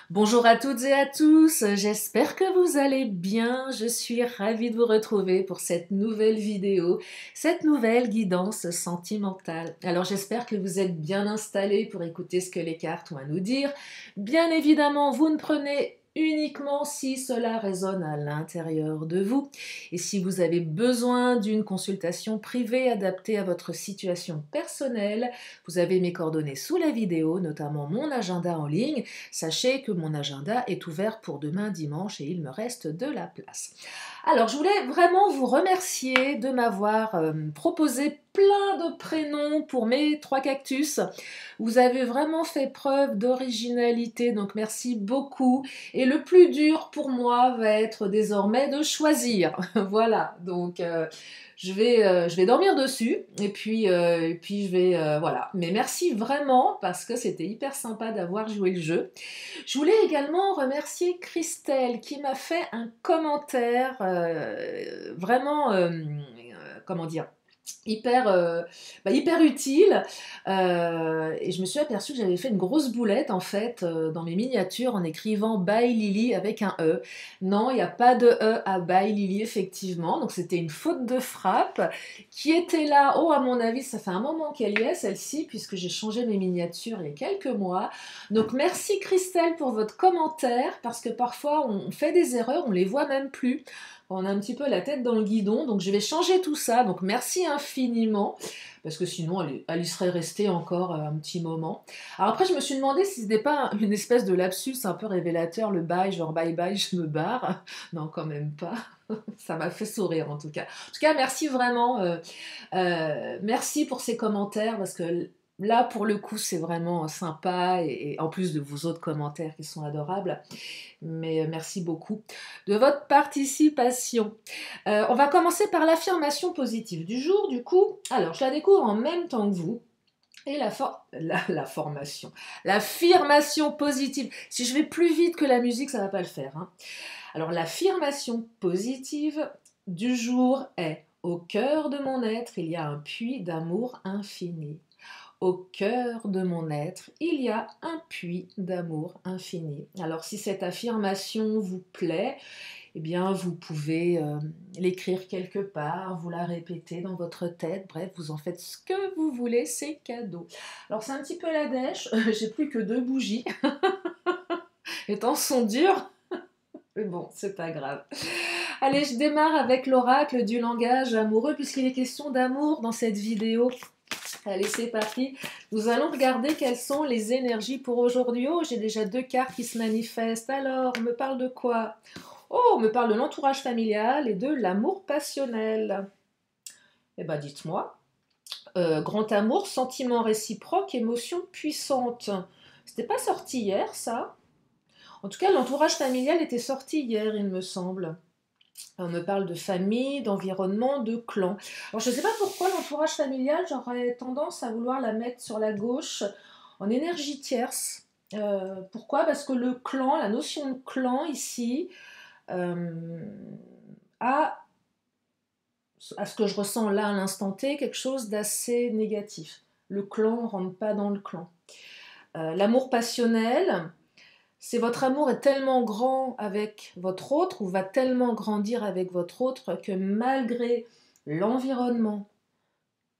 Bonjour à toutes et à tous, j'espère que vous allez bien. Je suis ravie de vous retrouver pour cette nouvelle vidéo, cette nouvelle guidance sentimentale. Alors j'espère que vous êtes bien installés pour écouter ce que les cartes ont à nous dire. Bien évidemment, vous ne prenez uniquement si cela résonne à l'intérieur de vous. Et si vous avez besoin d'une consultation privée adaptée à votre situation personnelle, vous avez mes coordonnées sous la vidéo, notamment mon agenda en ligne. Sachez que mon agenda est ouvert pour demain dimanche et il me reste de la place. Alors, je voulais vraiment vous remercier de m'avoir proposé plein de prénoms pour mes trois cactus. Vous avez vraiment fait preuve d'originalité, donc merci beaucoup. Et le plus dur pour moi va être désormais de choisir. Voilà, donc je vais dormir dessus et puis voilà. Mais merci vraiment parce que c'était hyper sympa d'avoir joué le jeu. Je voulais également remercier Christelle qui m'a fait un commentaire vraiment, comment dire, hyper, hyper utile. Et je me suis aperçue que j'avais fait une grosse boulette en fait dans mes miniatures en écrivant Bye Lily avec un E. Non, il n'y a pas de E à Bye Lily effectivement, donc c'était une faute de frappe qui était là. Oh, à mon avis, ça fait un moment qu'elle y est celle-ci puisque j'ai changé mes miniatures il y a quelques mois. Donc merci Christelle pour votre commentaire parce que parfois on fait des erreurs, on les voit même plus. On a un petit peu la tête dans le guidon, donc je vais changer tout ça. Donc merci infiniment, parce que sinon elle y serait restée encore un petit moment. Alors après, je me suis demandé si c'était pas une espèce de lapsus un peu révélateur, le bye, genre bye bye, je me barre. Non, quand même pas. Ça m'a fait sourire en tout cas. En tout cas, merci vraiment. Merci pour ces commentaires, parce que là, pour le coup, c'est vraiment sympa, et en plus de vos autres commentaires qui sont adorables. Mais merci beaucoup de votre participation. On va commencer par l'affirmation positive du jour, du coup. Alors, je la découvre en même temps que vous. Et la formation, l'affirmation positive. Si je vais plus vite que la musique, ça va pas le faire, hein. Alors, l'affirmation positive du jour est: au cœur de mon être, il y a un puits d'amour infini. Au cœur de mon être, il y a un puits d'amour infini. Alors si cette affirmation vous plaît, eh bien vous pouvez l'écrire quelque part, vous la répétez dans votre tête, bref, vous en faites ce que vous voulez, c'est cadeau. Alors c'est un petit peu la dèche, j'ai plus que 2 bougies, les temps sont durs, mais bon, c'est pas grave. Allez, je démarre avec l'oracle du langage amoureux, puisqu'il est question d'amour dans cette vidéo. Allez, c'est parti. Nous allons regarder quelles sont les énergies pour aujourd'hui. Oh, j'ai déjà 2 cartes qui se manifestent. Alors, on me parle de quoi? Oh, on me parle de l'entourage familial et de l'amour passionnel. Eh bien, dites-moi. Grand amour, sentiment réciproque, émotion puissante. C'était pas sorti hier, ça? En tout cas, l'entourage familial était sorti hier, il me semble. On me parle de famille, d'environnement, de clan. Alors je ne sais pas pourquoi l'entourage familial, j'aurais tendance à vouloir la mettre sur la gauche en énergie tierce. Pourquoi? Parce que le clan, la notion de clan ici, euh, a, à ce que je ressens là à l'instant T, quelque chose d'assez négatif. Le clan ne rentre pas dans le clan. L'amour passionnel, c'est votre amour est tellement grand avec votre autre ou va tellement grandir avec votre autre que malgré l'environnement,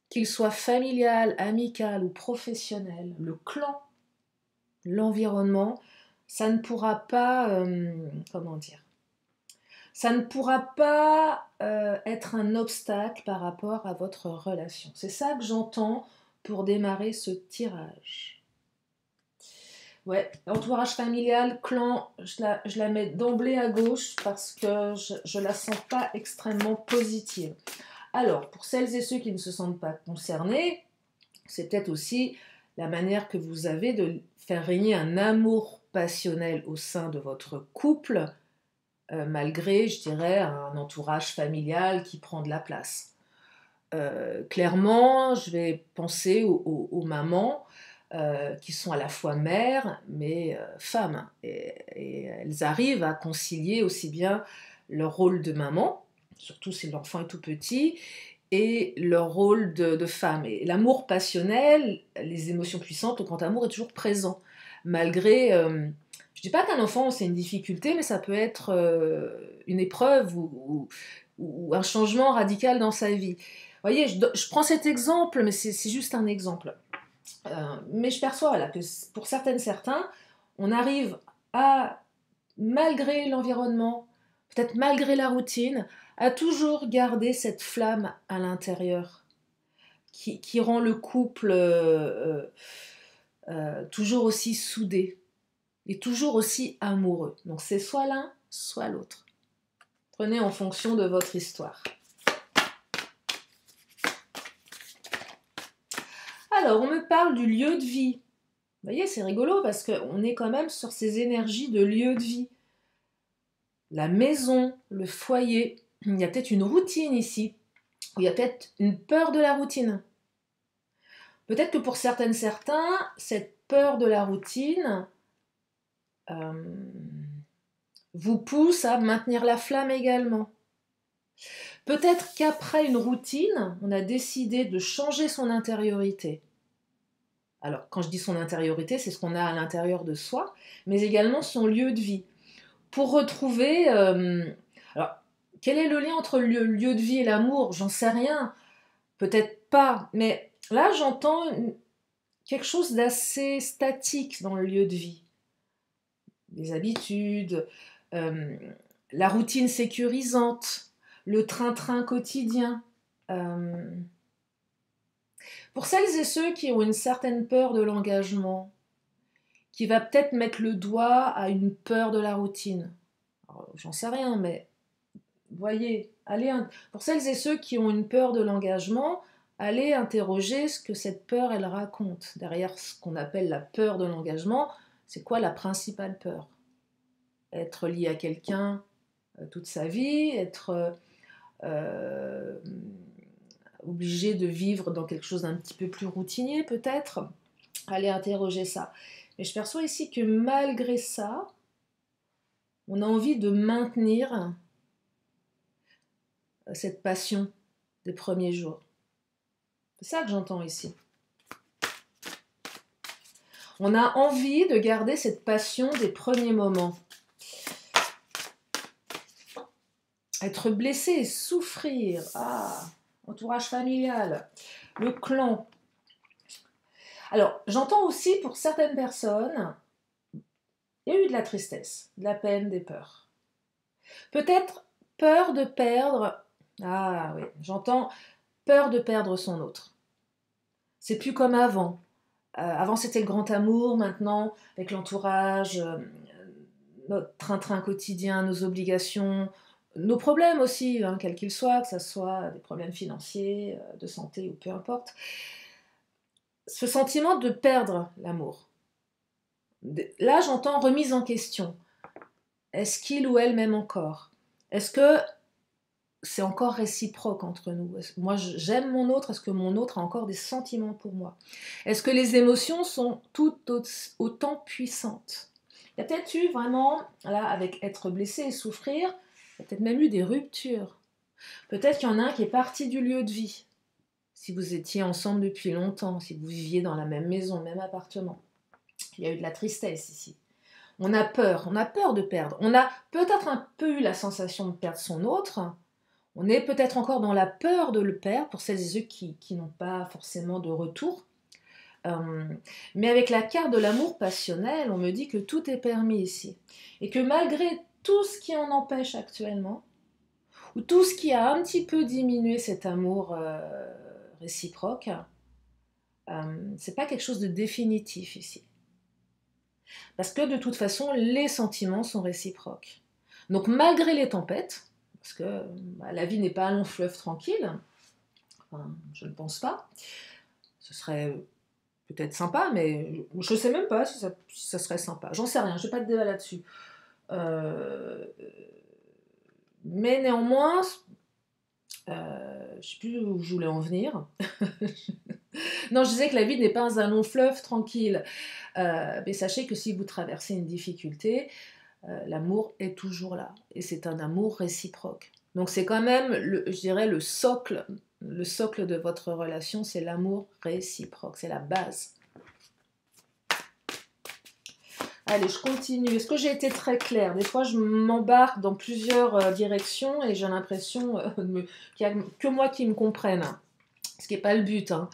qu'il soit familial, amical ou professionnel, le clan, l'environnement, ça ne pourra pas, comment dire, ça ne pourra pas être un obstacle par rapport à votre relation. C'est ça que j'entends pour démarrer ce tirage. Ouais, entourage familial, clan, je la mets d'emblée à gauche parce que je la sens pas extrêmement positive. Alors, pour celles et ceux qui ne se sentent pas concernés, c'est peut-être aussi la manière que vous avez de faire régner un amour passionnel au sein de votre couple, malgré, je dirais, un entourage familial qui prend de la place. Clairement, je vais penser aux mamans qui sont à la fois mères, mais femmes. Et elles arrivent à concilier aussi bien leur rôle de maman, surtout si l'enfant est tout petit, et leur rôle de femme. Et l'amour passionnel, les émotions puissantes, le grand amour est toujours présent, malgré, je dis pas qu'un enfant, c'est une difficulté, mais ça peut être une épreuve ou un changement radical dans sa vie. Vous voyez, je prends cet exemple, mais c'est juste un exemple. Mais je perçois voilà, que pour certains, on arrive à, malgré l'environnement, peut-être malgré la routine, à toujours garder cette flamme à l'intérieur qui rend le couple toujours aussi soudé et toujours aussi amoureux. Donc c'est soit l'un, soit l'autre. Prenez en fonction de votre histoire. Alors, on me parle du lieu de vie. Vous voyez, c'est rigolo parce qu'on est quand même sur ces énergies de lieu de vie. La maison, le foyer, il y a peut-être une routine ici, ou il y a peut-être une peur de la routine. Peut-être que pour certains, cette peur de la routine vous pousse à maintenir la flamme également. Peut-être qu'après une routine, on a décidé de changer son intériorité. Alors, quand je dis son intériorité, c'est ce qu'on a à l'intérieur de soi, mais également son lieu de vie. Pour retrouver... alors, quel est le lien entre le lieu de vie et l'amour? J'en sais rien. Peut-être pas. Mais là, j'entends quelque chose d'assez statique dans le lieu de vie. Les habitudes, la routine sécurisante, le train-train quotidien. Pour celles et ceux qui ont une certaine peur de l'engagement, qui va peut-être mettre le doigt à une peur de la routine. J'en sais rien, mais voyez, pour celles et ceux qui ont une peur de l'engagement, allez interroger ce que cette peur, elle raconte. Derrière ce qu'on appelle la peur de l'engagement, c'est quoi la principale peur? Être lié à quelqu'un toute sa vie, être obligé de vivre dans quelque chose d'un petit peu plus routinier peut-être. Allez interroger ça. Mais je perçois ici que malgré ça, on a envie de maintenir cette passion des premiers jours. C'est ça que j'entends ici. On a envie de garder cette passion des premiers moments. Être blessé, souffrir, entourage familial, le clan. Alors, j'entends aussi pour certaines personnes, il y a eu de la tristesse, de la peine, des peurs. Peut-être peur de perdre, ah oui, j'entends peur de perdre son autre. C'est plus comme avant. Avant, c'était le grand amour, maintenant, avec l'entourage, notre train-train quotidien, nos obligations, nos problèmes aussi, quels qu'ils soient, que ce soit des problèmes financiers, de santé ou peu importe. Ce sentiment de perdre l'amour. Là, j'entends remise en question. Est-ce qu'il ou elle m'aime encore? Est-ce que c'est encore réciproque entre nous? Moi, j'aime mon autre. Est-ce que mon autre a encore des sentiments pour moi? Est-ce que les émotions sont toutes autant puissantes? Il y a peut-être eu vraiment, là, avec être blessé et souffrir, il y a peut-être même eu des ruptures. Peut-être qu'il y en a un qui est parti du lieu de vie. Si vous étiez ensemble depuis longtemps, si vous viviez dans la même maison, le même appartement. Il y a eu de la tristesse ici. On a peur de perdre. On a peut-être un peu eu la sensation de perdre son autre. On est peut-être encore dans la peur de le perdre, pour celles et ceux qui n'ont pas forcément de retour. Mais avec la carte de l'amour passionnel, on me dit que tout est permis ici. Et que malgré tout ce qui en empêche actuellement, ou tout ce qui a un petit peu diminué cet amour réciproque, c'est pas quelque chose de définitif ici. Parce que de toute façon, les sentiments sont réciproques. Donc malgré les tempêtes, parce que la vie n'est pas un long fleuve tranquille, enfin, je ne pense pas, ce serait peut-être sympa, mais je ne sais même pas si ça serait sympa. J'en sais rien, je n'ai pas de débat là-dessus. Mais néanmoins, je ne sais plus où je voulais en venir. Non, je disais que la vie n'est pas un long fleuve tranquille. Mais sachez que si vous traversez une difficulté, l'amour est toujours là. Et c'est un amour réciproque. Donc c'est quand même, je dirais, le socle de votre relation, c'est l'amour réciproque. C'est la base. Allez, je continue. Est-ce que j'ai été très claire? Des fois, je m'embarque dans plusieurs directions et j'ai l'impression qu'il n'y a que moi qui me comprenne. Ce qui n'est pas le but. Hein.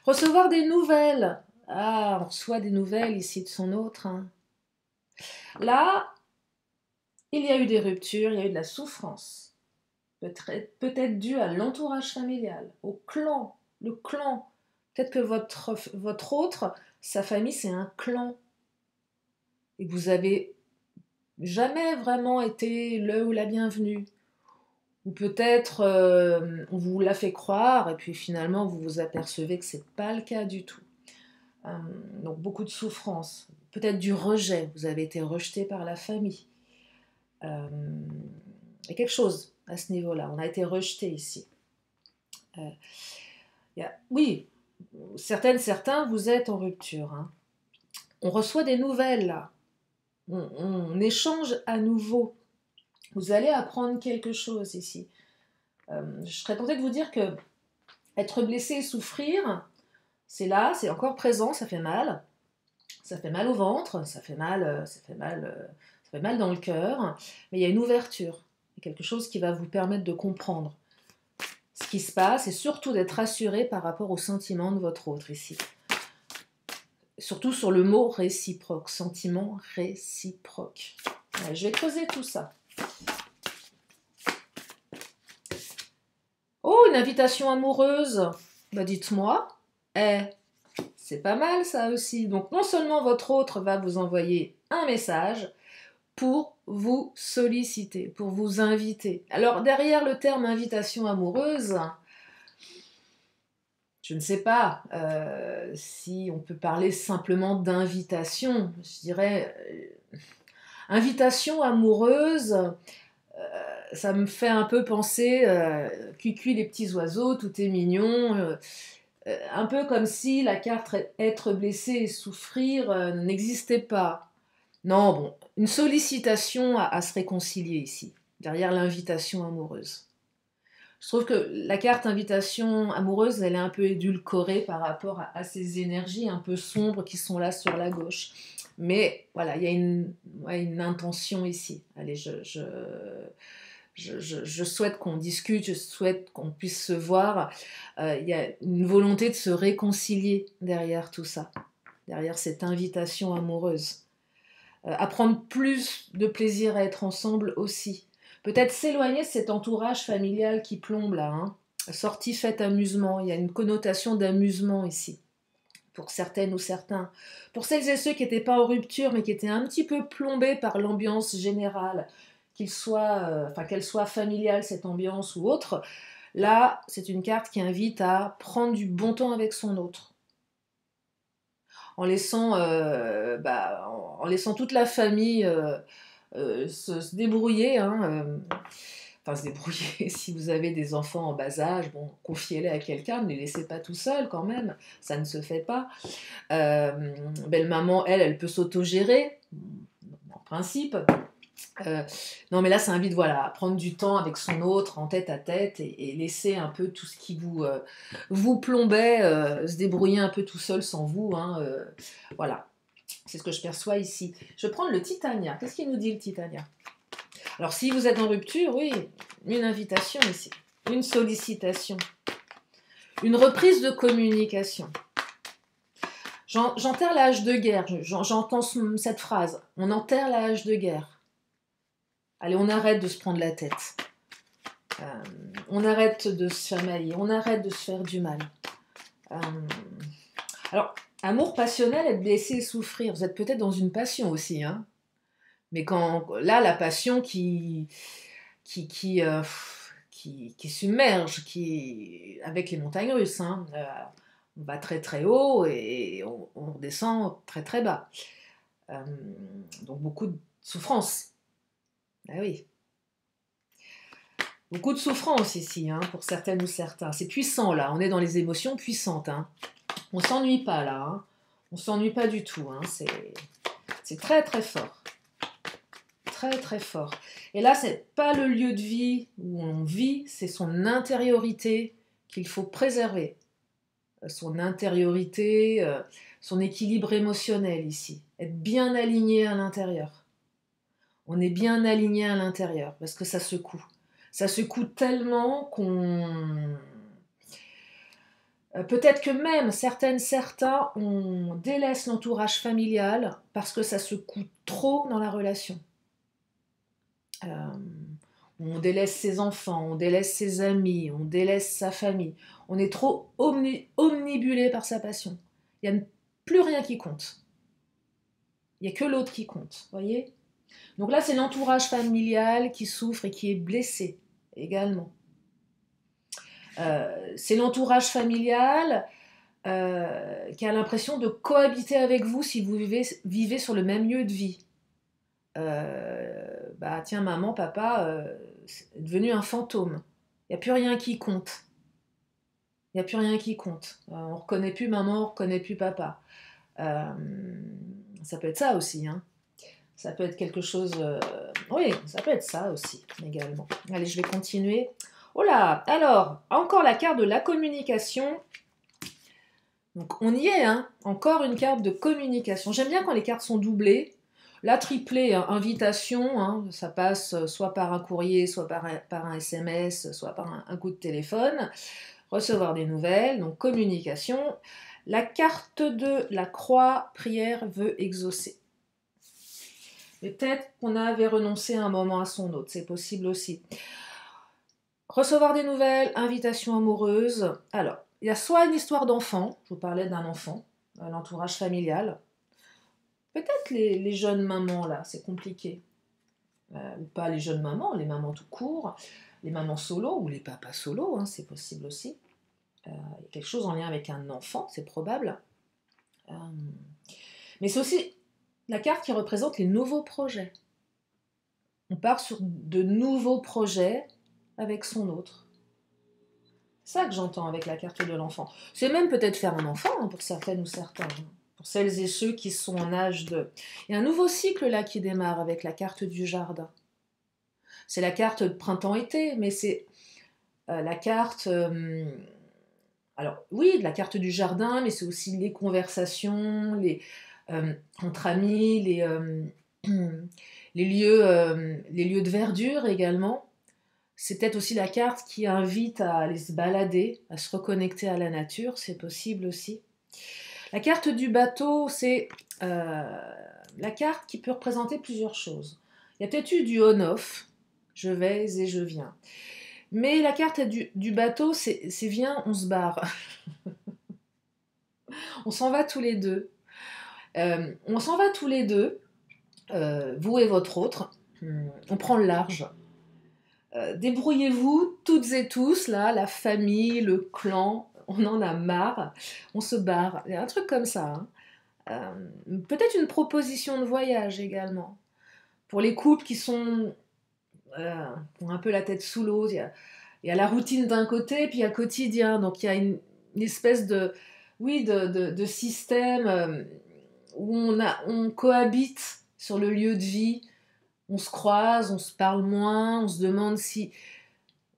Recevoir des nouvelles. Ah, on reçoit des nouvelles ici de son autre. Hein. Là, il y a eu des ruptures, il y a eu de la souffrance. Peut-être due à l'entourage familial, au clan, le clan. Peut-être que votre autre, sa famille, c'est un clan. Et que vous avez jamais vraiment été le ou la bienvenue. Ou peut-être on vous l'a fait croire et puis finalement vous vous apercevez que c'est pas le cas du tout. Donc beaucoup de souffrance, peut-être du rejet, vous avez été rejeté par la famille. Il y a quelque chose à ce niveau-là, on a été rejeté ici. Oui, certains, vous êtes en rupture. Hein. On reçoit des nouvelles là, on échange à nouveau. Vous allez apprendre quelque chose ici. Je serais tentée de vous dire que être blessé et souffrir, c'est là, c'est encore présent, ça fait mal. Ça fait mal au ventre, ça fait mal dans le cœur, mais il y a une ouverture, il y a quelque chose qui va vous permettre de comprendre ce qui se passe et surtout d'être rassuré par rapport aux sentiments de votre autre ici. Surtout sur le mot réciproque, sentiment réciproque. Ouais, je vais creuser tout ça. Oh, une invitation amoureuse. Bah dites-moi. C'est pas mal ça aussi. Donc non seulement votre autre va vous envoyer un message pour vous solliciter, pour vous inviter. Alors derrière le terme invitation amoureuse, je ne sais pas si on peut parler simplement d'invitation. Je dirais invitation amoureuse. Ça me fait un peu penser cuicui les petits oiseaux, tout est mignon. Un peu comme si la carte être blessé et souffrir n'existait pas. Non, bon, une sollicitation à se réconcilier ici, derrière l'invitation amoureuse. Je trouve que la carte invitation amoureuse, elle est un peu édulcorée par rapport à ces énergies un peu sombres qui sont là sur la gauche. Mais voilà, il y a une intention ici. Allez, je souhaite qu'on discute, je souhaite qu'on puisse se voir. Il y a une volonté de se réconcilier derrière tout ça, derrière cette invitation amoureuse. À prendre plus de plaisir à être ensemble aussi. Peut-être s'éloigner de cet entourage familial qui plombe là. Hein. Sortie, fête, amusement. Il y a une connotation d'amusement ici. Pour certaines ou certains. Pour celles et ceux qui n'étaient pas en rupture, mais qui étaient un petit peu plombés par l'ambiance générale, qu'elle soit familiale, cette ambiance ou autre, là, c'est une carte qui invite à prendre du bon temps avec son autre. En laissant toute la famille se débrouiller. Hein, se débrouiller. Si vous avez des enfants en bas âge, bon, confiez-les à quelqu'un, ne les laissez pas tout seuls quand même, ça ne se fait pas. Belle-maman, elle peut s'autogérer, en principe. Non, mais là, ça invite à prendre du temps avec son autre en tête à tête et laisser un peu tout ce qui vous plombait, se débrouiller un peu tout seul sans vous. Hein, voilà, c'est ce que je perçois ici. Je vais prendre le Titania. Qu'est-ce qu'il nous dit le Titania? Alors, si vous êtes en rupture, oui, une invitation ici, une sollicitation, une reprise de communication. J'enterre la hache de guerre, j'entends cette phrase, on enterre la hache de guerre. Allez, on arrête de se prendre la tête. On arrête de se chamailler, on arrête de se faire du mal. Alors, amour passionnel, être blessé et souffrir. Vous êtes peut-être dans une passion aussi, hein. Mais là, la passion qui submerge, avec les montagnes russes, hein. On va très très haut et on redescend très très bas. Donc beaucoup de souffrance. Ah oui. Beaucoup de souffrance ici, hein, pour certaines ou certains. C'est puissant là, on est dans les émotions puissantes. Hein. On s'ennuie pas là, hein. On s'ennuie pas du tout. Hein. C'est très très fort. Très très fort. Et là, c'est pas le lieu de vie où on vit, c'est son intériorité qu'il faut préserver. Son intériorité, son équilibre émotionnel ici, être bien aligné à l'intérieur. On est bien aligné à l'intérieur parce que ça secoue. Ça secoue tellement qu'on... Peut-être que même certains, on délaisse l'entourage familial parce que ça secoue trop dans la relation. On délaisse ses enfants, on délaisse ses amis, on délaisse sa famille. On est trop omnibulé par sa passion. Il n'y a plus rien qui compte. Il n'y a que l'autre qui compte, voyez ? Donc là, c'est l'entourage familial qui souffre et qui est blessé également. C'est l'entourage familial qui a l'impression de cohabiter avec vous si vous vivez sur le même lieu de vie. Bah tiens, maman, papa, est devenu un fantôme. Il n'y a plus rien qui compte. Il n'y a plus rien qui compte. On ne reconnaît plus maman, on ne reconnaît plus papa. Ça peut être ça aussi, hein. Ça peut être quelque chose... Oui, ça peut être ça aussi, également. Allez, je vais continuer. Oh là, alors, encore la carte de la communication. Donc, on y est, hein. Encore une carte de communication. J'aime bien quand les cartes sont doublées. La triplée, hein, invitation, hein, ça passe soit par un courrier, soit par un SMS, soit par un coup de téléphone. Recevoir des nouvelles, donc communication. La carte de la croix, prière veut exaucer. Mais peut-être qu'on avait renoncé à un moment à son autre, c'est possible aussi. Recevoir des nouvelles, invitation amoureuse. Alors, il y a soit une histoire d'enfant, je vous parlais d'un enfant, l'entourage familial. Peut-être les jeunes mamans, là, c'est compliqué. Ou pas les jeunes mamans, les mamans tout court, les mamans solo ou les papas solo, hein, c'est possible aussi. Il y a quelque chose en lien avec un enfant, c'est probable. Mais c'est aussi la carte qui représente les nouveaux projets. On part sur de nouveaux projets avec son autre. C'est ça que j'entends avec la carte de l'enfant. C'est même peut-être faire un enfant, hein, pour certaines ou certains. Hein, pour celles et ceux qui sont en âge de... Il y a un nouveau cycle là qui démarre avec la carte du jardin. C'est la carte de printemps-été, mais c'est la carte... alors oui, la carte du jardin, mais c'est aussi les conversations, entre amis, les lieux de verdure également. C'est peut-être aussi la carte qui invite à aller se balader, à se reconnecter à la nature, c'est possible aussi. La carte du bateau, c'est la carte qui peut représenter plusieurs choses. Il y a peut-être eu du on-off, je vais et je viens. Mais la carte du bateau, c'est viens, on se barre. On s'en va tous les deux. On s'en va tous les deux, vous et votre autre. On prend le large. Débrouillez-vous toutes et tous, là, la famille, le clan, on en a marre, on se barre. Il y a un truc comme ça. Hein. Peut-être une proposition de voyage également. Pour les couples qui ont un peu la tête sous l'eau, il y a la routine d'un côté, puis il y a le quotidien. Donc il y a une espèce de système où on cohabite sur le lieu de vie. On se croise, on se parle moins, on se demande si...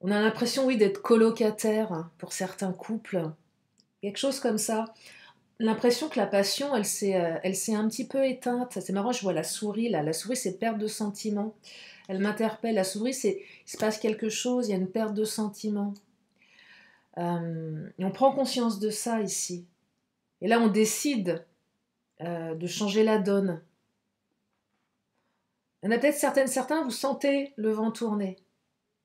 On a l'impression, oui, d'être colocataire hein, pour certains couples. Quelque chose comme ça. L'impression que la passion, elle s'est un petit peu éteinte. C'est marrant, je vois la souris, là. La souris, c'est perte de sentiment. Elle m'interpelle. La souris, il se passe quelque chose, il y a une perte de sentiment. Et on prend conscience de ça ici. Et là, on décide de changer la donne. Il y en a peut-être certains, vous sentez le vent tourner.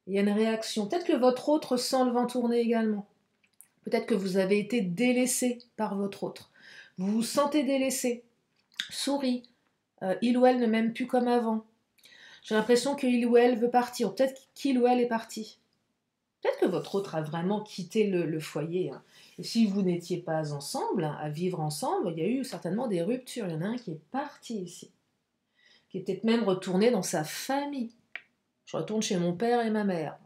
Il y a une réaction. Peut-être que votre autre sent le vent tourner également. Peut-être que vous avez été délaissé par votre autre. Vous vous sentez délaissé. Souris. Il ou elle ne m'aime plus comme avant. J'ai l'impression qu'il ou elle veut partir. Peut-être qu'il ou elle est parti. Peut-être que votre autre a vraiment quitté le foyer. Hein. Et si vous n'étiez pas ensemble, à vivre ensemble, il y a eu certainement des ruptures. Il y en a un qui est parti ici. Qui est peut-être même retourné dans sa famille. Je retourne chez mon père et ma mère.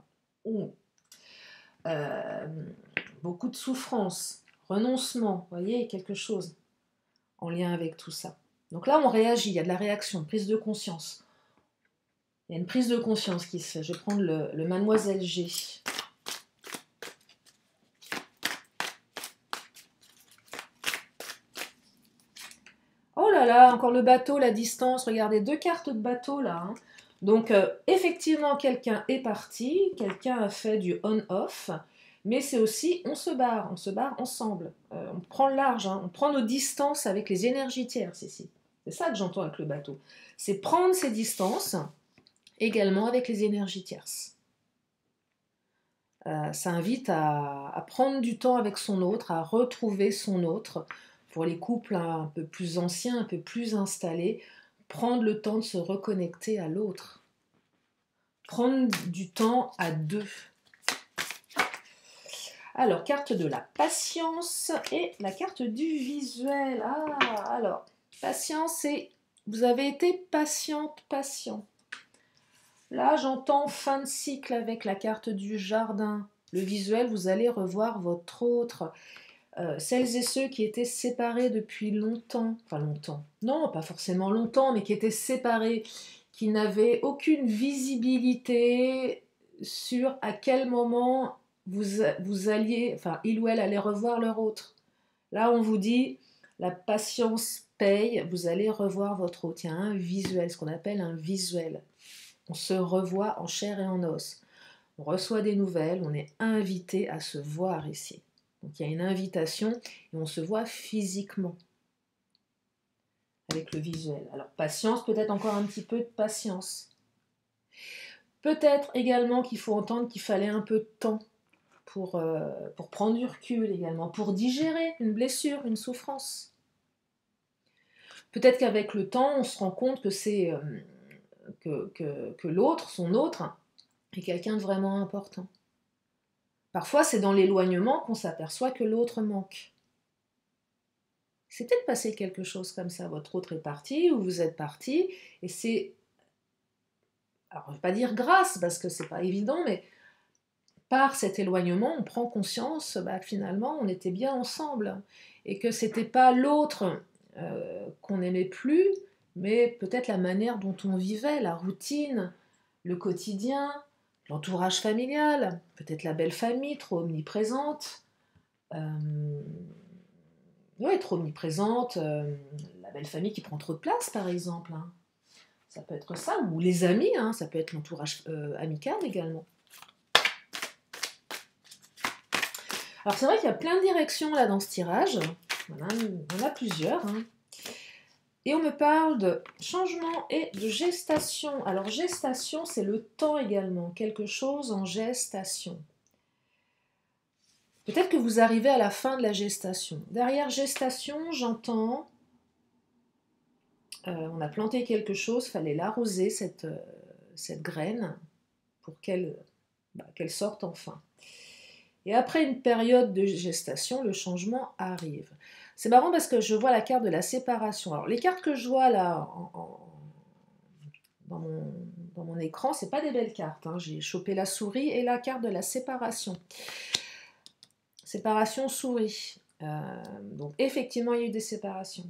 Beaucoup de souffrance, renoncement, vous voyez, quelque chose en lien avec tout ça. Donc là, on réagit, il y a de la réaction, prise de conscience. Il y a une prise de conscience qui se fait. Je vais prendre le Mademoiselle G. là, encore le bateau, la distance. Regardez, 2 cartes de bateau là. Hein. Donc, effectivement, quelqu'un est parti, quelqu'un a fait du on-off, mais c'est aussi on se barre ensemble. On prend le large, hein, on prend nos distances avec les énergies tierces ici. C'est ça que j'entends avec le bateau. C'est prendre ses distances également avec les énergies tierces. Ça invite à prendre du temps avec son autre, à retrouver son autre. Pour les couples un peu plus anciens, un peu plus installés, prendre le temps de se reconnecter à l'autre. Prendre du temps à deux. Alors, carte de la patience et la carte du visuel. Ah, alors, patience, c'est vous avez été patiente, patient. Là, j'entends fin de cycle avec la carte du jardin. Le visuel, vous allez revoir votre autre. Celles et ceux qui étaient séparés depuis longtemps, enfin longtemps, non, pas forcément longtemps, mais qui étaient séparés, qui n'avaient aucune visibilité sur à quel moment vous alliez, enfin, il ou elle allait revoir leur autre. Là, on vous dit, la patience paye, vous allez revoir votre autre. Il y a un visuel, ce qu'on appelle un visuel. On se revoit en chair et en os. On reçoit des nouvelles, on est invité à se voir ici. Donc il y a une invitation et on se voit physiquement avec le visuel. Alors patience, peut-être encore un petit peu de patience. Peut-être également qu'il faut entendre qu'il fallait un peu de temps pour prendre du recul également, pour digérer une blessure, une souffrance. Peut-être qu'avec le temps, on se rend compte que c'est que l'autre, son autre, est quelqu'un de vraiment important. Parfois, c'est dans l'éloignement qu'on s'aperçoit que l'autre manque. C'est peut-être passé quelque chose comme ça. Votre autre est parti ou vous êtes parti. Et c'est, alors je ne vais pas dire grâce, parce que c'est pas évident, mais par cet éloignement, on prend conscience que finalement, on était bien ensemble. Et que c'était pas l'autre qu'on n'aimait plus, mais peut-être la manière dont on vivait, la routine, le quotidien, l'entourage familial, peut-être la belle famille trop omniprésente. Oui, trop omniprésente, la belle famille qui prend trop de place, par exemple. Hein. Ça peut être ça, ou les amis, hein, ça peut être l'entourage amical également. Alors c'est vrai qu'il y a plein de directions là dans ce tirage. Voilà, on en a plusieurs. Hein. Et on me parle de changement et de gestation. Alors gestation, c'est le temps également, quelque chose en gestation. Peut-être que vous arrivez à la fin de la gestation. Derrière gestation, j'entends, on a planté quelque chose, il fallait l'arroser, cette graine, pour qu'elle sorte enfin. Et après une période de gestation, le changement arrive. C'est marrant parce que je vois la carte de la séparation. Alors les cartes que je vois là dans mon écran, c'est pas des belles cartes. Hein. J'ai chopé la souris et la carte de la séparation. Séparation souris. Donc effectivement, il y a eu des séparations.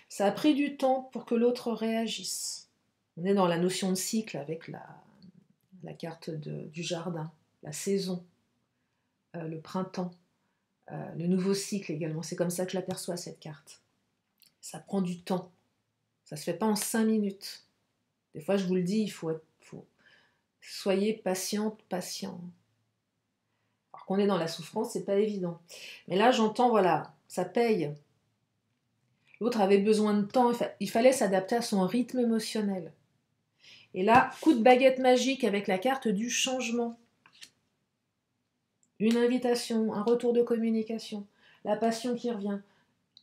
Ça a pris du temps pour que l'autre réagisse. On est dans la notion de cycle avec la carte du jardin, la saison, le printemps, le nouveau cycle également. C'est comme ça que je l'aperçois, cette carte. Ça prend du temps. Ça ne se fait pas en 5 minutes. Des fois, je vous le dis, il faut soyez patiente, patient. Alors qu'on est dans la souffrance, c'est pas évident. Mais là, j'entends, voilà, ça paye. L'autre avait besoin de temps, il fallait s'adapter à son rythme émotionnel. Et là, coup de baguette magique avec la carte du changement. Une invitation, un retour de communication, la passion qui revient,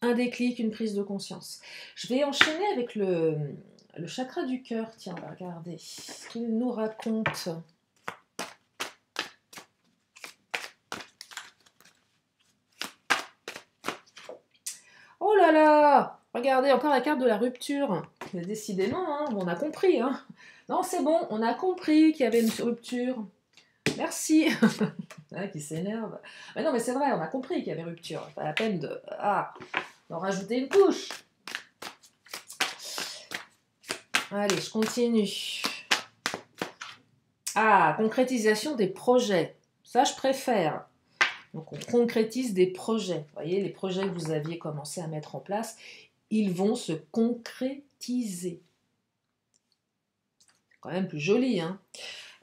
un déclic, une prise de conscience. Je vais enchaîner avec le chakra du cœur. Tiens, on va regarder ce qu'il nous raconte. Oh là là! Regardez, encore la carte de la rupture. Mais décidément, hein, on a compris. Hein. Non, c'est bon, on a compris qu'il y avait une rupture. Merci. Ah, qui s'énerve. Mais non, mais c'est vrai, on a compris qu'il y avait rupture. Pas la peine d'en rajouter une couche. Allez, je continue. Ah, concrétisation des projets. Ça, je préfère. Donc, on concrétise des projets. Vous voyez, les projets que vous aviez commencé à mettre en place. ils vont se concrétiser. C'est quand même plus joli, hein,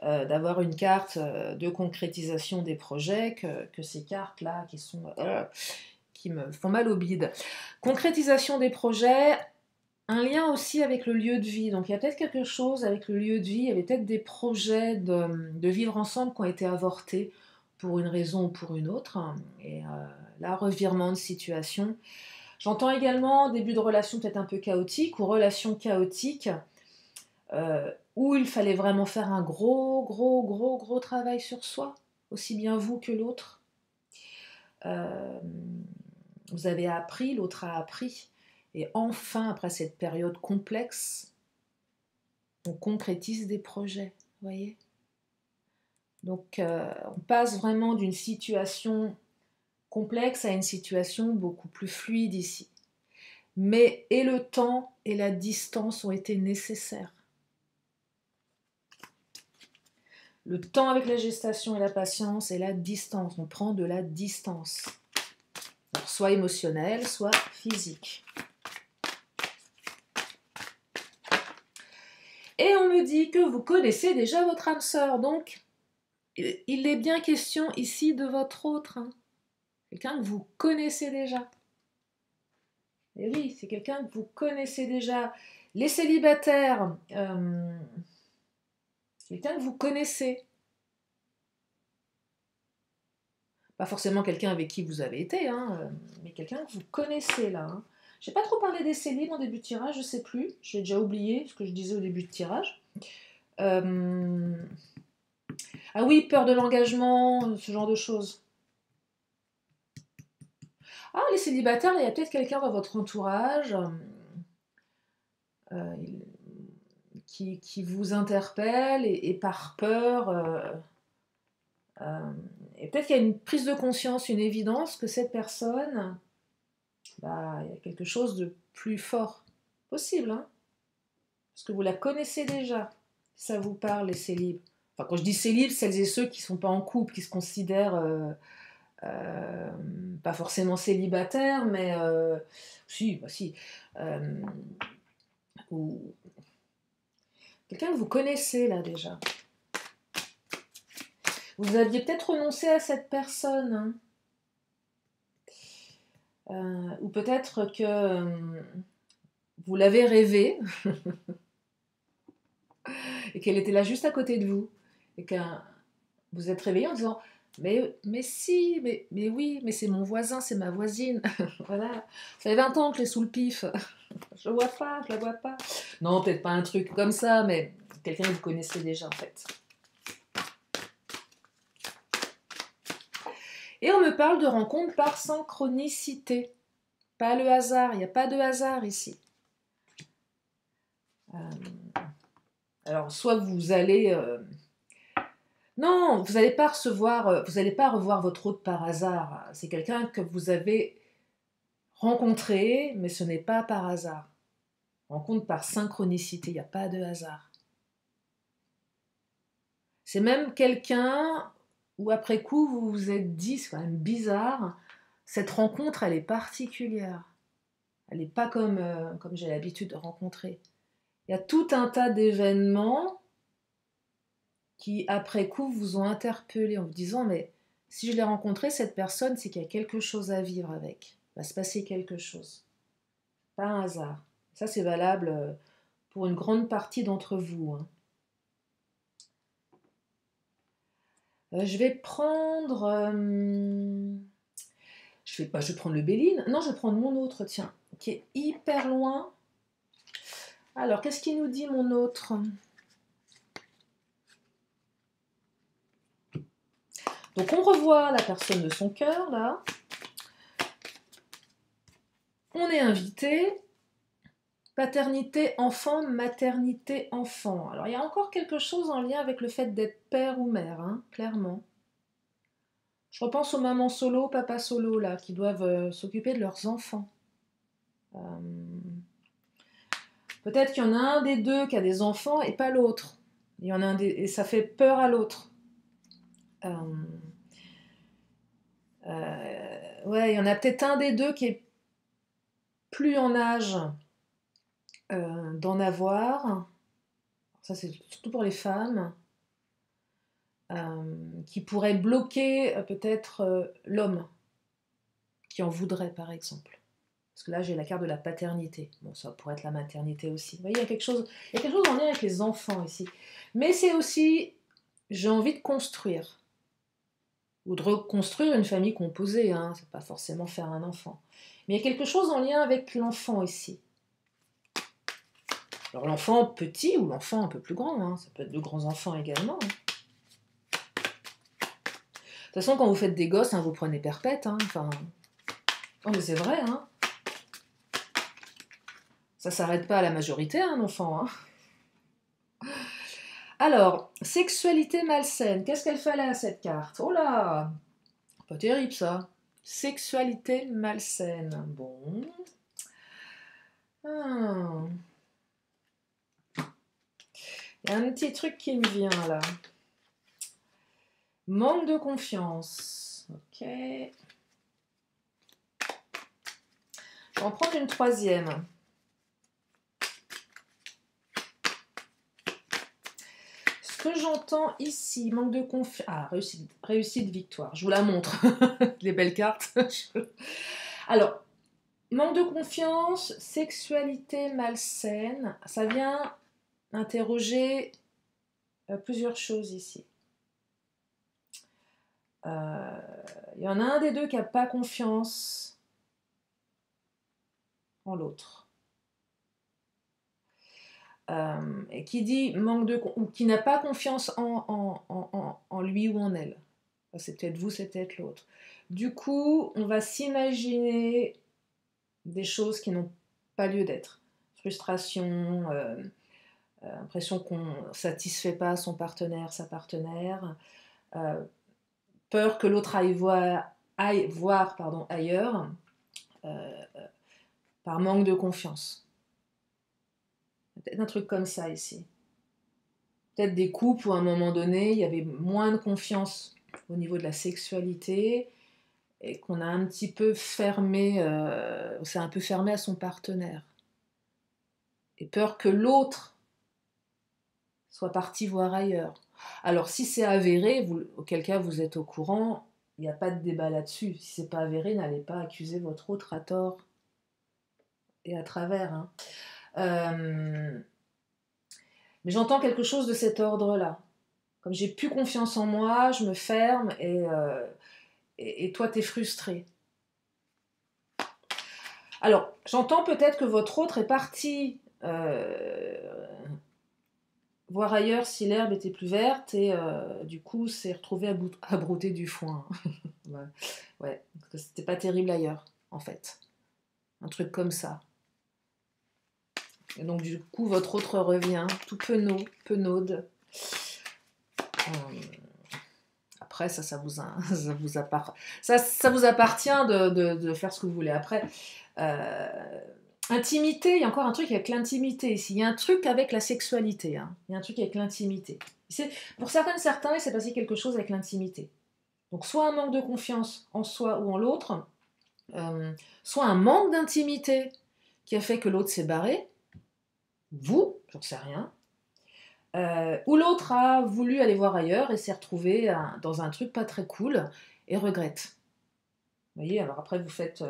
d'avoir une carte de concrétisation des projets que ces cartes-là qui me font mal au bide. Concrétisation des projets, un lien aussi avec le lieu de vie. Donc il y a peut-être quelque chose avec le lieu de vie, il y avait peut-être des projets de vivre ensemble qui ont été avortés pour une raison ou pour une autre. Et là, revirement de situation. J'entends également début de relation peut-être un peu chaotique ou relation chaotique où il fallait vraiment faire un gros travail sur soi, aussi bien vous que l'autre. Vous avez appris, l'autre a appris. Et enfin, après cette période complexe, on concrétise des projets, vous voyez. Donc, on passe vraiment d'une situation complexe à une situation beaucoup plus fluide ici. Mais et le temps et la distance ont été nécessaires. Le temps avec la gestation et la patience et la distance. On prend de la distance. Alors, soit émotionnelle, soit physique. Et on me dit que vous connaissez déjà votre âme sœur. Donc, il est bien question ici de votre autre. Hein. Quelqu'un que vous connaissez déjà. Et oui, c'est quelqu'un que vous connaissez déjà. Les célibataires, quelqu'un que vous connaissez. Pas forcément quelqu'un avec qui vous avez été, hein, mais quelqu'un que vous connaissez là. Hein. Je n'ai pas trop parlé des célibes en début de tirage, je ne sais plus. J'ai déjà oublié ce que je disais au début de tirage. Ah oui, peur de l'engagement, ce genre de choses. Ah, les célibataires, il y a peut-être quelqu'un dans votre entourage qui vous interpelle et par peur, et peut-être qu'il y a une prise de conscience, une évidence que cette personne, bah, il y a quelque chose de plus fort possible, hein, parce que vous la connaissez déjà. Ça vous parle, les célibes. Enfin, quand je dis célibes, celles et ceux qui ne sont pas en couple, qui se considèrent pas forcément célibataires, mais si, bah si. Ou quelqu'un que vous connaissez là déjà. Vous aviez peut-être renoncé à cette personne, hein. Ou peut-être que vous l'avez rêvée et qu'elle était là juste à côté de vous et que vous êtes réveillé en disant mais si, mais oui, mais c'est mon voisin, c'est ma voisine. Voilà, ça fait 20 ans que je l'ai sous le pif. Je la vois pas, je la vois pas. Non, peut-être pas un truc comme ça, mais quelqu'un que vous connaissez déjà en fait. Et on me parle de rencontres par synchronicité. Pas le hasard, il n'y a pas de hasard ici. Alors, soit vous allez... non, vous n'allez pas revoir votre hôte par hasard. C'est quelqu'un que vous avez rencontré, mais ce n'est pas par hasard. Rencontre par synchronicité, il n'y a pas de hasard. C'est même quelqu'un où après coup vous vous êtes dit, c'est quand même bizarre, cette rencontre elle est particulière. Elle n'est pas comme j'ai l'habitude de rencontrer. Il y a tout un tas d'événements qui après coup vous ont interpellé en vous disant mais si je l'ai rencontré cette personne c'est qu'il y a quelque chose à vivre avec. Il va se passer quelque chose. Pas un hasard. Ça c'est valable pour une grande partie d'entre vous. Hein. Je vais prendre... je vais prendre le Béline. Non, je vais prendre mon autre, tiens, qui est hyper loin. Alors, qu'est-ce qu'il nous dit, mon autre? Donc, on revoit la personne de son cœur, là. On est invité. Paternité, enfant, maternité, enfant. Alors, il y a encore quelque chose en lien avec le fait d'être père ou mère, hein, clairement. Je repense aux mamans solo, papas solo, là, qui doivent s'occuper de leurs enfants. Peut-être qu'il y en a un des deux qui a des enfants et pas l'autre. Il y en a un et ça fait peur à l'autre. Ouais, il y en a peut-être un des deux qui est plus en âge d'en avoir, ça c'est surtout pour les femmes, qui pourrait bloquer peut-être l'homme qui en voudrait par exemple. Parce que là j'ai la carte de la paternité. Bon, ça pourrait être la maternité aussi. Vous voyez, il y a quelque chose en lien avec les enfants ici. Mais c'est aussi, j'ai envie de construire. Ou de reconstruire une famille composée, hein. C'est pas forcément faire un enfant. Mais il y a quelque chose en lien avec l'enfant ici. Alors l'enfant petit ou l'enfant un peu plus grand, hein. Ça peut être de grands enfants également. Hein. De toute façon, quand vous faites des gosses, hein, vous prenez perpète. Hein. Enfin... Oh, mais c'est vrai, hein. Ça s'arrête pas à la majorité, un enfant. Hein. Alors, sexualité malsaine. Qu'est-ce qu'elle fait là, cette carte? Oh là, pas terrible ça. Sexualité malsaine. Bon. Ah. Il y a un petit truc qui me vient là. Manque de confiance. Ok. Je vais en prendre une troisième. Ce que j'entends ici, manque de confiance. Ah, réussite, victoire. Je vous la montre. Les belles cartes. Alors, manque de confiance, sexualité malsaine. Ça vient interroger plusieurs choses ici. Il y en a un des deux qui n'a pas confiance en l'autre. Et qui dit manque de ou qui n'a pas confiance en lui ou en elle. C'est peut-être vous, c'est peut-être l'autre. Du coup, on va s'imaginer des choses qui n'ont pas lieu d'être. Frustration, impression qu'on ne satisfait pas son partenaire, sa partenaire, peur que l'autre aille voir ailleurs, par manque de confiance. Peut-être un truc comme ça ici. Peut-être des couples où à un moment donné, il y avait moins de confiance au niveau de la sexualité et qu'on a un petit peu fermé, c'est un peu fermé à son partenaire. Et peur que l'autre soit parti voir ailleurs. Alors si c'est avéré, auquel cas vous êtes au courant, il n'y a pas de débat là-dessus. Si c'est pas avéré, n'allez pas accuser votre autre à tort et à travers. Hein. Mais j'entends quelque chose de cet ordre-là. Comme j'ai plus confiance en moi, je me ferme et toi t'es frustré. Alors, j'entends peut-être que votre autre est parti voir ailleurs si l'herbe était plus verte et du coup s'est retrouvé à brouter du foin. Ouais, parce que c'était pas terrible ailleurs, en fait. Un truc comme ça. Et donc du coup, votre autre revient, tout penaude. Après, ça vous appartient de faire ce que vous voulez. Après, intimité, il y a encore un truc avec l'intimité ici. Il y a un truc avec la sexualité. Hein. Il y a un truc avec l'intimité. Pour certains, il s'est passé quelque chose avec l'intimité. Donc soit un manque de confiance en soi ou en l'autre, soit un manque d'intimité qui a fait que l'autre s'est barré, vous, j'en sais rien, ou l'autre a voulu aller voir ailleurs et s'est retrouvé dans un truc pas très cool et regrette. Vous voyez, alors après vous faites...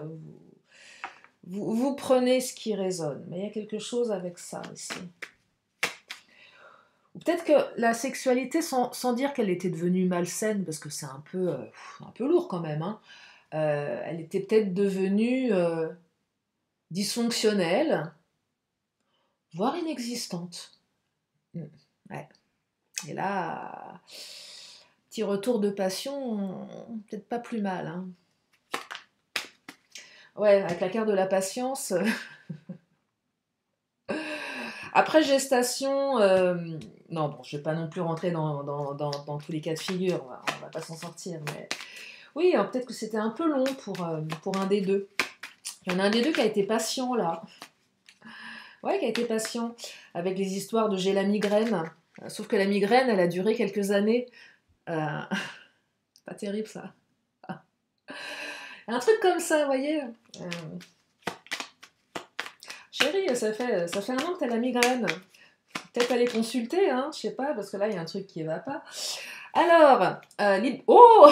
vous prenez ce qui résonne, mais il y a quelque chose avec ça ici. Ou peut-être que la sexualité, sans dire qu'elle était devenue malsaine, parce que c'est un peu lourd quand même, hein, elle était peut-être devenue dysfonctionnelle, voire inexistante. Ouais. Et là, petit retour de passion, peut-être pas plus mal. Hein. Ouais, avec la carte de la patience. Après gestation, non, bon, je vais pas non plus rentrer dans tous les cas de figure, on va pas s'en sortir. Mais oui, peut-être que c'était un peu long pour un des deux. Il y en a un des deux qui a été patient là. Ouais, qui a été patient avec les histoires de j'ai la migraine. Sauf que la migraine, elle a duré quelques années. Pas terrible ça. Un truc comme ça, vous voyez. Chérie, ça fait 1 an que tu as la migraine. Peut-être aller consulter, hein, je sais pas, parce que là, il y a un truc qui va pas. Alors, oh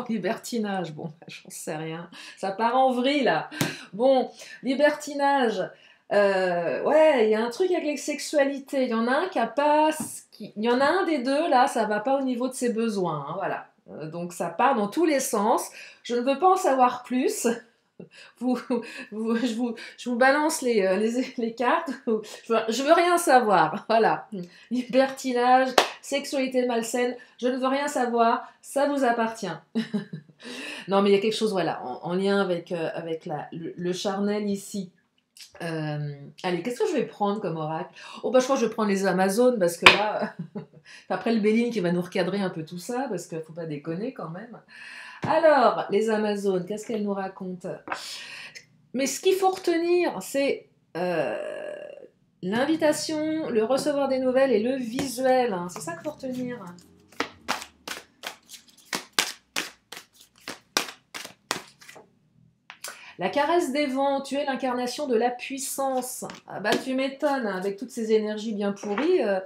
libertinage, bon, j'en sais rien. Ça part en vrille, là. Bon, libertinage. Ouais, il y a un truc avec les sexualités. Il y en a un qui a pas... Il y en a un des deux, là, ça va pas au niveau de ses besoins, hein, voilà. Donc ça part dans tous les sens. Je ne veux pas en savoir plus. Vous, je vous balance les cartes. Je veux rien savoir. Voilà. Libertinage, sexualité malsaine, je ne veux rien savoir. Ça vous appartient. Non, mais il y a quelque chose, voilà, en lien avec le charnel ici. Allez, qu'est-ce que je vais prendre comme oracle? Oh, bah, je crois que je vais prendre les Amazones parce que là, après le Béline qui va nous recadrer un peu tout ça parce qu'il ne faut pas déconner quand même. Alors, les Amazones, qu'est-ce qu'elles nous racontent? Mais ce qu'il faut retenir, c'est l'invitation, le recevoir des nouvelles et le visuel. Hein. C'est ça qu'il faut retenir. La caresse des vents, tu es l'incarnation de la puissance. Ah bah tu m'étonnes, hein, avec toutes ces énergies bien pourries. Ah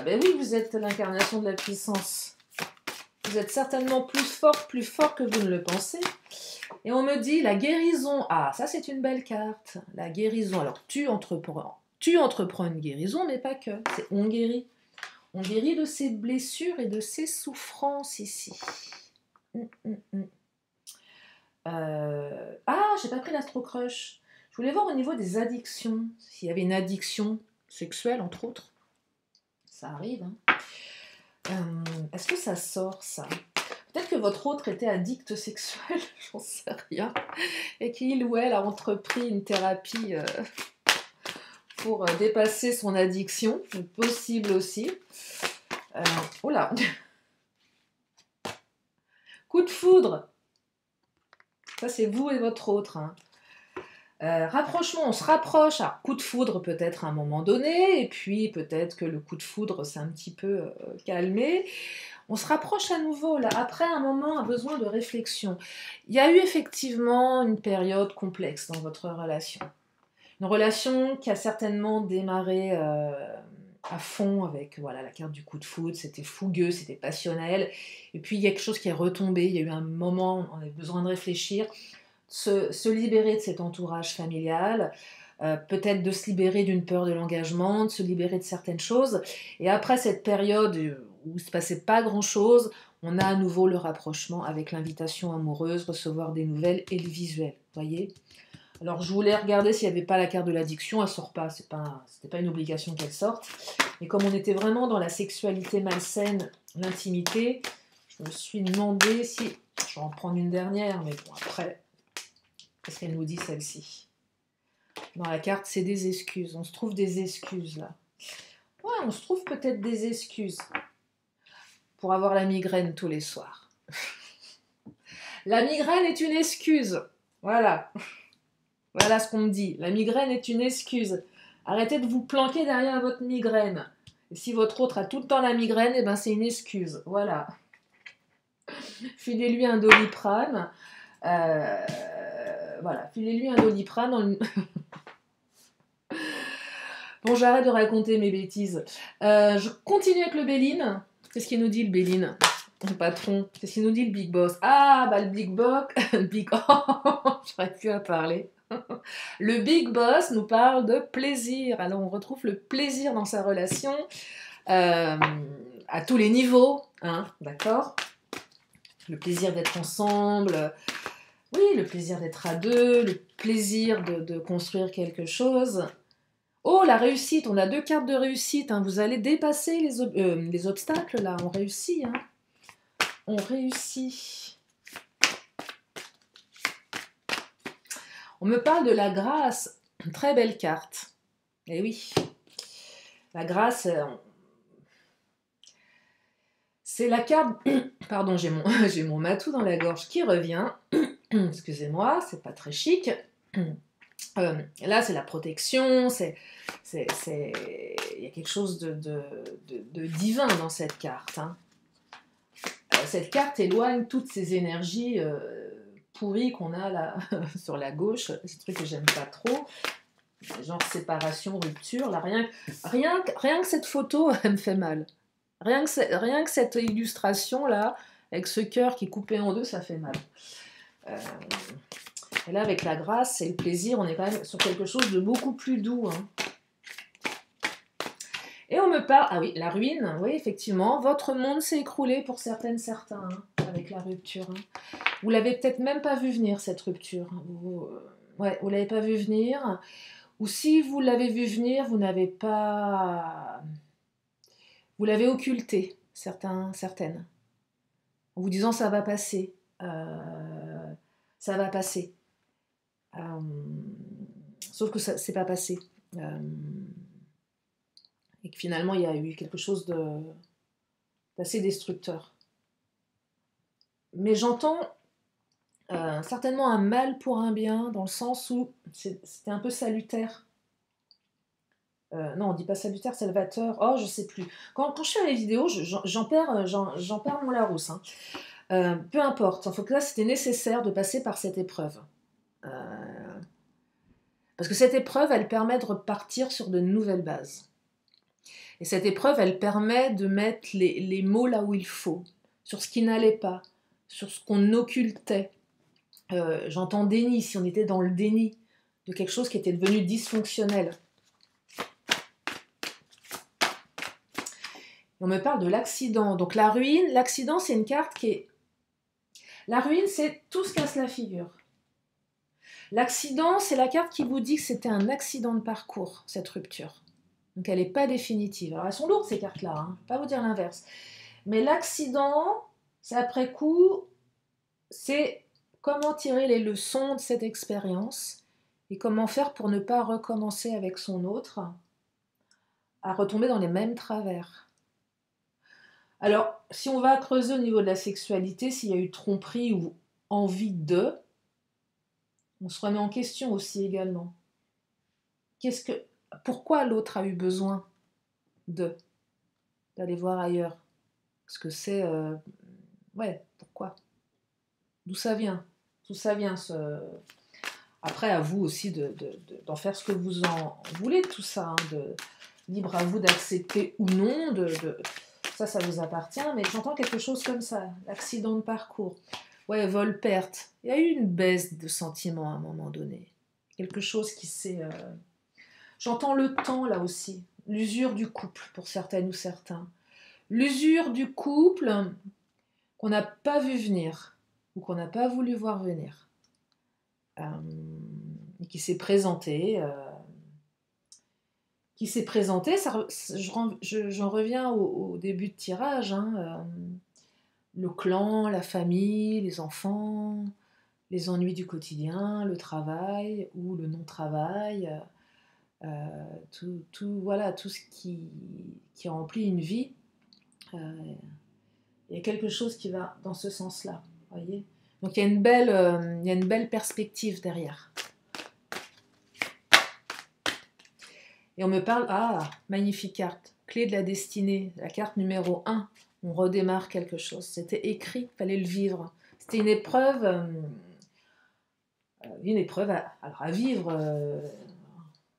ben oui, vous êtes l'incarnation de la puissance. Vous êtes certainement plus fort que vous ne le pensez. Et on me dit la guérison. Ah, ça c'est une belle carte. La guérison. Alors tu entreprends une guérison, mais pas que. C'est on guérit. On guérit de ses blessures et de ses souffrances ici. Ah, j'ai pas pris l'astro-crush. Je voulais voir au niveau des addictions. S'il y avait une addiction sexuelle, entre autres. Ça arrive, hein. Est-ce que ça sort, ça? Peut-être que votre autre était addict sexuel, j'en sais rien, et qu'il ou elle a entrepris une thérapie pour dépasser son addiction, c'est possible aussi. Oh là. Coup de foudre. Ça, c'est vous et votre autre. Hein. Rapprochement, on se rapproche. Alors, coup de foudre peut-être à un moment donné, et puis peut-être que le coup de foudre s'est un petit peu calmé. On se rapproche à nouveau, là, après un moment, un besoin de réflexion. Il y a eu effectivement une période complexe dans votre relation. Une relation qui a certainement démarré à fond avec voilà, la carte du coup de foudre, c'était fougueux, c'était passionnel. Et puis il y a quelque chose qui est retombé, il y a eu un moment où on avait besoin de réfléchir, se libérer de cet entourage familial, peut-être de se libérer d'une peur de l'engagement, de se libérer de certaines choses. Et après cette période où il ne se passait pas grand-chose, on a à nouveau le rapprochement avec l'invitation amoureuse, recevoir des nouvelles et le visuel. Voyez ? Alors je voulais regarder s'il n'y avait pas la carte de l'addiction, elle ne sort pas, c'était pas une obligation qu'elle sorte. Mais comme on était vraiment dans la sexualité malsaine, l'intimité, je me suis demandé si... Je vais en prendre une dernière, mais bon après, qu'est-ce qu'elle nous dit celle-ci? Dans la carte, c'est des excuses. On se trouve des excuses là. Ouais, on se trouve peut-être des excuses pour avoir la migraine tous les soirs. La migraine est une excuse. Voilà. Voilà ce qu'on me dit. La migraine est une excuse. Arrêtez de vous planquer derrière votre migraine. Et si votre autre a tout le temps la migraine, eh ben c'est une excuse. Voilà. Filez-lui un Doliprane. Voilà. Filez-lui un Doliprane. Bon, j'arrête de raconter mes bêtises. Je continue avec le Béline. Qu'est-ce qu'il nous dit le Béline? Le patron. Qu'est-ce qu'il nous dit le Big Boss? Ah, bah le Big Boss. Le Big... Oh, j'aurais pu en parler. Le Big Boss nous parle de plaisir. Alors on retrouve le plaisir dans sa relation à tous les niveaux, hein, d'accord? Le plaisir d'être ensemble, oui, le plaisir d'être à deux, le plaisir de construire quelque chose. Oh, la réussite, on a 2 cartes de réussite, hein. Vous allez dépasser les obstacles là, on réussit. Hein. On réussit. On me parle de la grâce, très belle carte. Eh oui, la grâce, c'est la carte... Pardon, j'ai mon matou dans la gorge qui revient. Excusez-moi, c'est pas très chic. Là, c'est la protection, il y a quelque chose de divin dans cette carte. Hein. Cette carte éloigne toutes ces énergies pourries qu'on a là sur la gauche, c'est un truc que j'aime pas trop. genre séparation, rupture, là, rien que cette photo, elle me fait mal. Rien que cette illustration-là, avec ce cœur qui est coupé en deux, ça fait mal. Et là, avec la grâce et le plaisir, on est quand même sur quelque chose de beaucoup plus doux. Hein. Et on me parle... Ah oui, la ruine, oui, effectivement. Votre monde s'est écroulé pour certaines, certains, hein, avec la rupture. Hein. Vous l'avez peut-être même pas vu venir, cette rupture. Vous l'avez pas vu venir. Ou si vous l'avez vu venir, vous n'avez pas... Vous l'avez occulté, certaines. En vous disant, ça va passer. Ça va passer. Sauf que ça c'est pas passé. Et que finalement, il y a eu quelque chose d'assez destructeur. Mais j'entends certainement un mal pour un bien, dans le sens où c'était un peu salutaire. Non, on dit pas salutaire, salvateur. Oh, je sais plus. Quand je fais les vidéos, j'en perds mon Larousse. Hein. Peu importe. En fait, là, c'était nécessaire de passer par cette épreuve. Parce que cette épreuve, elle permet de repartir sur de nouvelles bases. Et cette épreuve, elle permet de mettre les mots là où il faut, sur ce qui n'allait pas, sur ce qu'on occultait. J'entends déni, si on était dans le déni de quelque chose qui était devenu dysfonctionnel. On me parle de l'accident. Donc la ruine, l'accident, c'est une carte qui est... La ruine, c'est tout se casse la figure. L'accident, c'est la carte qui vous dit que c'était un accident de parcours, cette rupture. Donc elle n'est pas définitive. Alors elles sont lourdes ces cartes-là, hein. Je ne vais pas vous dire l'inverse. Mais l'accident, c'est après coup, c'est comment tirer les leçons de cette expérience et comment faire pour ne pas recommencer avec son autre à retomber dans les mêmes travers. Alors, si on va creuser au niveau de la sexualité, s'il y a eu tromperie ou envie de, on se remet en question aussi également. Pourquoi l'autre a eu besoin d'aller voir ailleurs? Parce que c'est... ouais, pourquoi? D'où ça vient? D'où ça vient Après, à vous aussi d'en faire ce que vous en voulez de tout ça. Hein, libre à vous d'accepter ou non. Ça vous appartient. Mais j'entends quelque chose comme ça. L'accident de parcours. Ouais, vol-perte. Il y a eu une baisse de sentiments à un moment donné. Quelque chose qui s'est... J'entends le temps là aussi. L'usure du couple pour certaines ou certains. L'usure du couple qu'on n'a pas vu venir ou qu'on n'a pas voulu voir venir. Et qui s'est présenté. J'en reviens au début de tirage. Hein, le clan, la famille, les enfants, les ennuis du quotidien, le travail ou le non-travail, voilà, tout ce qui remplit une vie. Il y a quelque chose qui va dans ce sens-là, voyez. Donc il y a une belle perspective derrière. Et on me parle, magnifique carte, clé de la destinée, la carte numéro 1, on redémarre quelque chose. C'était écrit, il fallait le vivre. C'était une épreuve à vivre.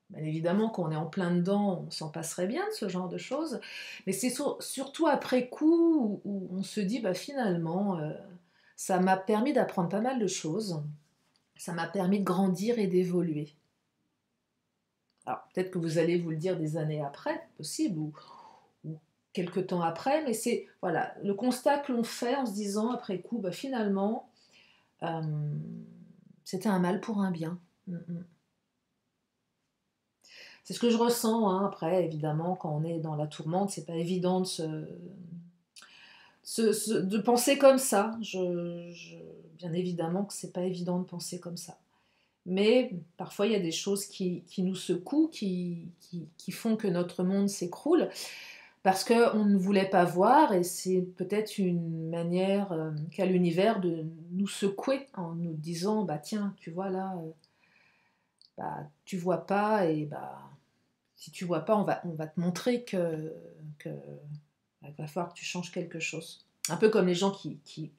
Bien évidemment, quand on est en plein dedans, on s'en passerait bien de ce genre de choses. Mais c'est surtout après coup où on se dit, finalement, ça m'a permis d'apprendre pas mal de choses. Ça m'a permis de grandir et d'évoluer. Alors, peut-être que vous allez vous le dire des années après, possible, ou quelques temps après, mais c'est voilà, le constat que l'on fait en se disant après coup, finalement, c'était un mal pour un bien. C'est ce que je ressens, hein. Après, évidemment, quand on est dans la tourmente, c'est pas évident de penser comme ça. Bien évidemment que c'est pas évident de penser comme ça. Mais parfois, il y a des choses qui nous secouent, qui font que notre monde s'écroule, parce qu'on ne voulait pas voir, et c'est peut-être une manière qu'a l'univers de nous secouer en nous disant, tiens, tu vois là, tu vois pas, et si tu vois pas, on va te montrer que il va falloir que tu changes quelque chose. Un peu comme les gens qui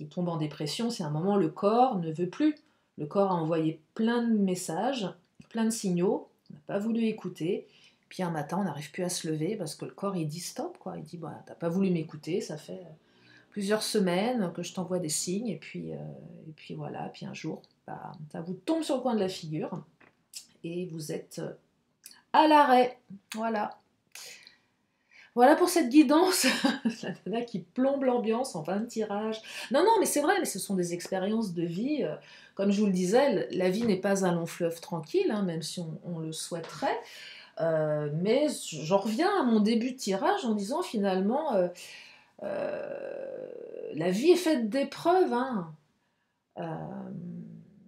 tombent en dépression, c'est un moment, le corps ne veut plus. Le corps a envoyé plein de messages plein de signaux, on n'a pas voulu écouter. Puis un matin, on n'arrive plus à se lever parce que le corps, il dit stop, quoi. Il dit, bah, t'as pas voulu m'écouter, ça fait plusieurs semaines que je t'envoie des signes, et puis voilà, puis un jour, bah, ça vous tombe sur le coin de la figure, et vous êtes à l'arrêt. Voilà. Voilà pour cette guidance, la nana qui plombe l'ambiance en fin de tirage. Non, non, mais c'est vrai, mais ce sont des expériences de vie. Comme je vous le disais, la vie n'est pas un long fleuve tranquille, hein, même si on le souhaiterait. Mais j'en reviens à mon début de tirage en disant finalement, la vie est faite d'épreuves, hein.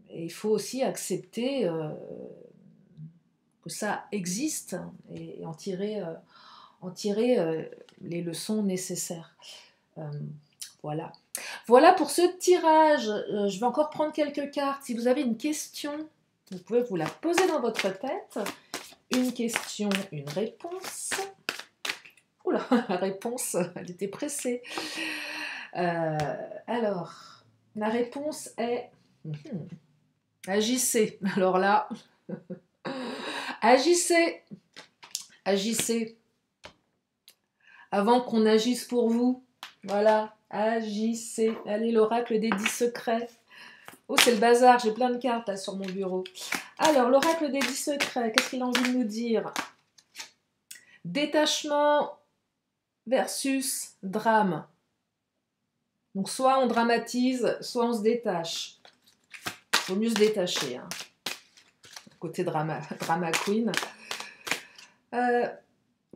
Et il faut aussi accepter que ça existe et en tirer les leçons nécessaires. Voilà. Voilà pour ce tirage. Je vais encore prendre quelques cartes. Si vous avez une question, vous pouvez vous la poser dans votre tête. Une question, une réponse. Oula, la réponse, elle était pressée. Alors, la réponse est agissez. Alors là, agissez. Agissez. Avant qu'on agisse pour vous. Voilà, agissez. Allez, l'oracle des 10 secrets. Oh, c'est le bazar, j'ai plein de cartes là sur mon bureau. Alors, l'oracle des 10 secrets, qu'est-ce qu'il a envie de nous dire? Détachement versus drame. Donc, soit on dramatise, soit on se détache. Il vaut mieux se détacher. Hein. Côté drama queen.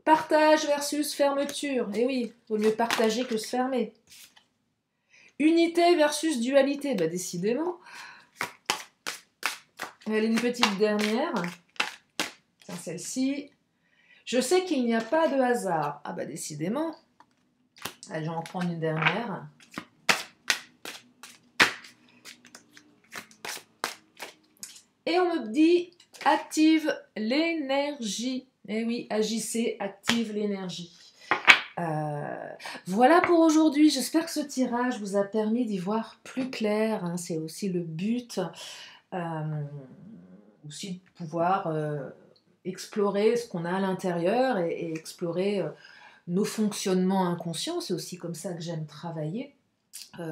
Partage versus fermeture. Eh oui, il vaut mieux partager que se fermer. Unité versus dualité. Bah, décidément. Allez, une petite dernière. Tiens, celle-ci. Je sais qu'il n'y a pas de hasard. Ah bah décidément. Allez, je vais en prendre une dernière. Et on me dit, active l'énergie. Eh oui, agissez, active l'énergie. Voilà pour aujourd'hui. J'espère que ce tirage vous a permis d'y voir plus clair. Hein. C'est aussi le but. Aussi de pouvoir explorer ce qu'on a à l'intérieur et explorer nos fonctionnements inconscients. C'est aussi comme ça que j'aime travailler.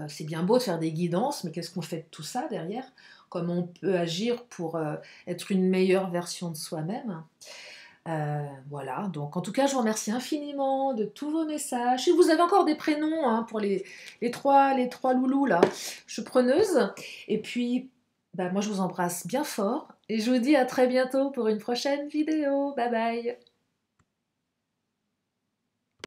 C'est bien beau de faire des guidances, mais qu'est-ce qu'on fait de tout ça derrière? Comment on peut agir pour être une meilleure version de soi-même? Voilà, donc en tout cas, je vous remercie infiniment de tous vos messages. Si vous avez encore des prénoms hein, pour les trois loulous, là, je suis preneuse. Et puis, bah, moi, je vous embrasse bien fort. Et je vous dis à très bientôt pour une prochaine vidéo. Bye bye!